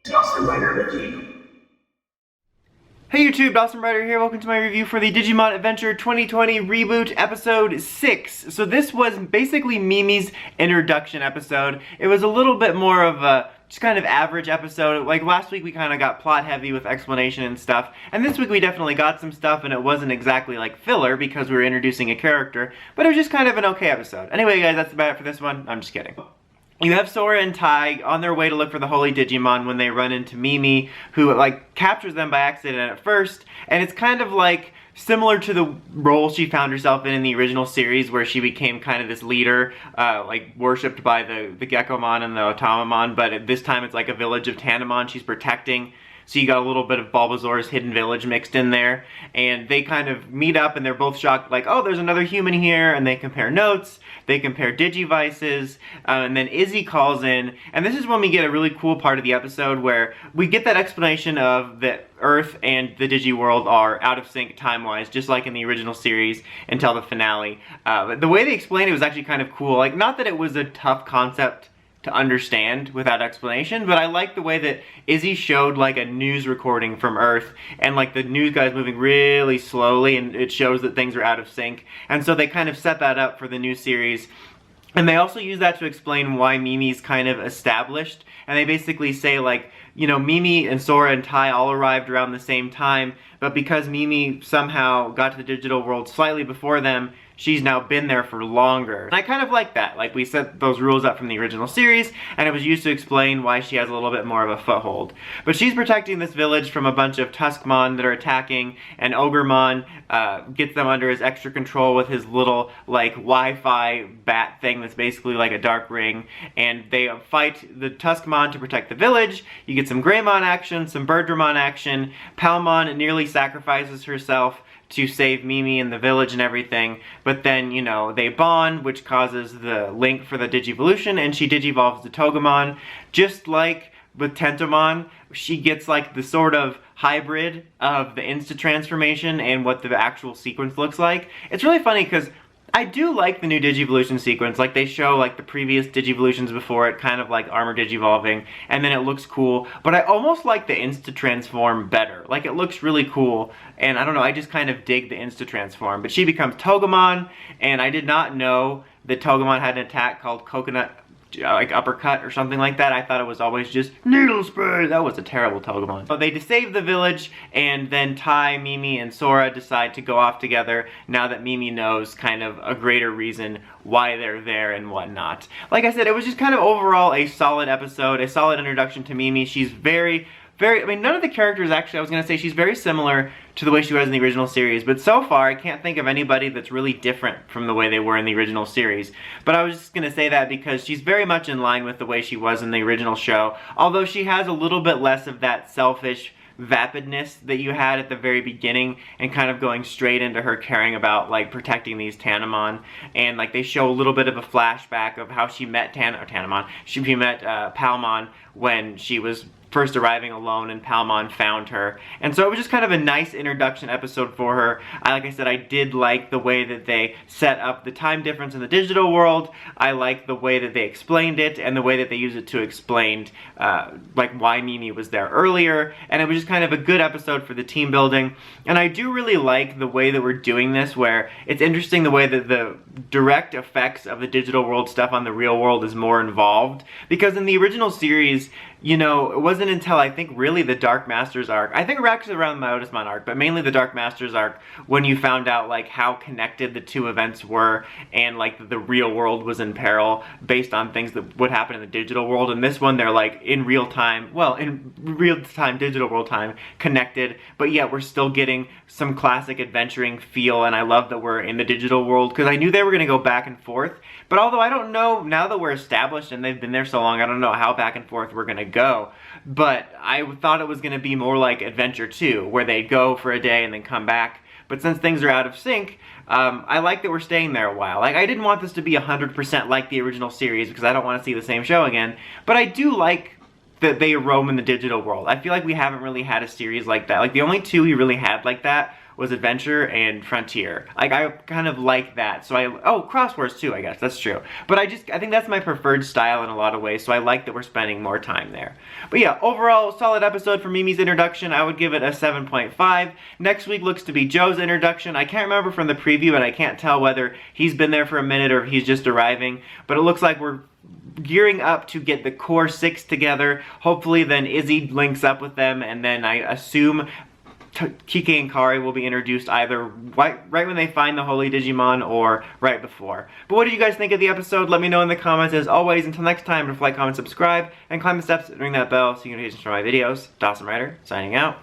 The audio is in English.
Dawson Rider Wiki. Hey YouTube, Dawson Rider here. Welcome to my review for the Digimon Adventure 2020 Reboot Episode 6. So this was basically Mimi's introduction episode. It was a little bit more of a just kind of average episode. Like last week we kind of got plot heavy with explanation and stuff, and this week we definitely got some stuff, and it wasn't exactly like filler because we were introducing a character, but it was just kind of an okay episode. Anyway guys, that's about it for this one. I'm just kidding. You have Sora and Tai on their way to look for the Holy Digimon when they run into Mimi, who like captures them by accident at first, and it's kind of like similar to the role she found herself in the original series, where she became kind of this leader, like worshipped by the Gekomon and the Otamamon, but at this time it's like a village of Tanamon she's protecting. So you got a little bit of Bulbasaur's hidden village mixed in there, and they kind of meet up and they're both shocked, like, oh, there's another human here, and they compare notes, they compare Digivices, and then Izzy calls in, and this is when we get a really cool part of the episode where we get that explanation of that Earth and the Digi world are out of sync time-wise, just like in the original series until the finale. But the way they explained it was actually kind of cool. Like, not that it was a tough concept to understand without explanation, but I like the way that Izzy showed like a news recording from Earth, and like the news guy's moving really slowly, and it shows that things are out of sync, and so they kind of set that up for the new series. And they also use that to explain why Mimi's kind of established, and they basically say like, you know, Mimi and Sora and Tai all arrived around the same time, but because Mimi somehow got to the digital world slightly before them, she's now been there for longer. And I kind of like that. Like, we set those rules up from the original series, and it was used to explain why she has a little bit more of a foothold. But she's protecting this village from a bunch of Tuskmon that are attacking, and Ogremon gets them under his extra control with his little, like, Wi-Fi bat thing that's basically like a dark ring. And they fight the Tuskmon to protect the village. You get some Greymon action, some Birdramon action. Palmon nearly sacrifices herself to save Mimi and the village and everything, but then, you know, they bond, which causes the link for the Digivolution, and she digivolves the Togemon. Just like with Tentomon, she gets like the sort of hybrid of the Insta transformation and what the actual sequence looks like. It's really funny because I do like the new Digivolution sequence. Like, they show like the previous Digivolutions before it, kind of like Armor Digivolving, and then it looks cool. But I almost like the Insta Transform better. Like, it looks really cool, and I don't know, I just kind of dig the Insta Transform. But she becomes Togemon, and I did not know that Togemon had an attack called Coconut, like uppercut or something like that. I thought it was always just needle spray. That was a terrible Togemon. So they save the village, and then Tai, Mimi, and Sora decide to go off together now that Mimi knows kind of a greater reason why they're there and whatnot. Like I said, it was just kind of overall a solid episode, a solid introduction to Mimi. She's very, I mean, none of the characters actually, I was going to say she's very similar to the way she was in the original series, but so far I can't think of anybody that's really different from the way they were in the original series. But I was just going to say that because she's very much in line with the way she was in the original show, although she has a little bit less of that selfish vapidness that you had at the very beginning, and kind of going straight into her caring about like protecting these Tanamon. And like they show a little bit of a flashback of how she met she met Palmon when she was first arriving alone and Palmon found her. And so it was just kind of a nice introduction episode for her. Like I said, I did like the way that they set up the time difference in the digital world. I like the way that they explained it, and the way that they used it to explain like why Mimi was there earlier. And it was just kind of a good episode for the team building. And I do really like the way that we're doing this, where it's interesting the way that the direct effects of the digital world stuff on the real world is more involved. Because in the original series, you know, it wasn't until I think really the Dark Masters arc, I think it was actually around the Myotismon arc, but mainly the Dark Masters arc, when you found out like how connected the two events were, and like the real world was in peril based on things that would happen in the digital world. And this one, they're like in real time, well, in real time, digital world time, connected, but yet we're still getting some classic adventuring feel. And I love that we're in the digital world, because I knew they were going to go back and forth. But although I don't know, now that we're established and they've been there so long, I don't know how back and forth we're going to go. But I thought it was going to be more like Adventure 2, where they go for a day and then come back. But since things are out of sync, I like that we're staying there a while. Like, I didn't want this to be 100% like the original series, because I don't want to see the same show again. But I do like that they roam in the digital world. I feel like we haven't really had a series like that. Like, the only two we really had like that was Adventure and Frontier. Like, I kind of like that. So oh, Cross Wars too, I guess, that's true. But I think that's my preferred style in a lot of ways, so I like that we're spending more time there. But yeah, overall, solid episode for Mimi's introduction. I would give it a 7.5. Next week looks to be Joe's introduction. I can't remember from the preview, and I can't tell whether he's been there for a minute or if he's just arriving, but it looks like we're gearing up to get the core 6 together. Hopefully then Izzy links up with them, and then I assume Kike and Kari will be introduced either right when they find the Holy Digimon or right before. But what did you guys think of the episode? Let me know in the comments. As always, until next time, don't forget, like, comment, subscribe, and climb the steps and ring that bell so you can get notifications for my videos. Dawson Ryder, signing out.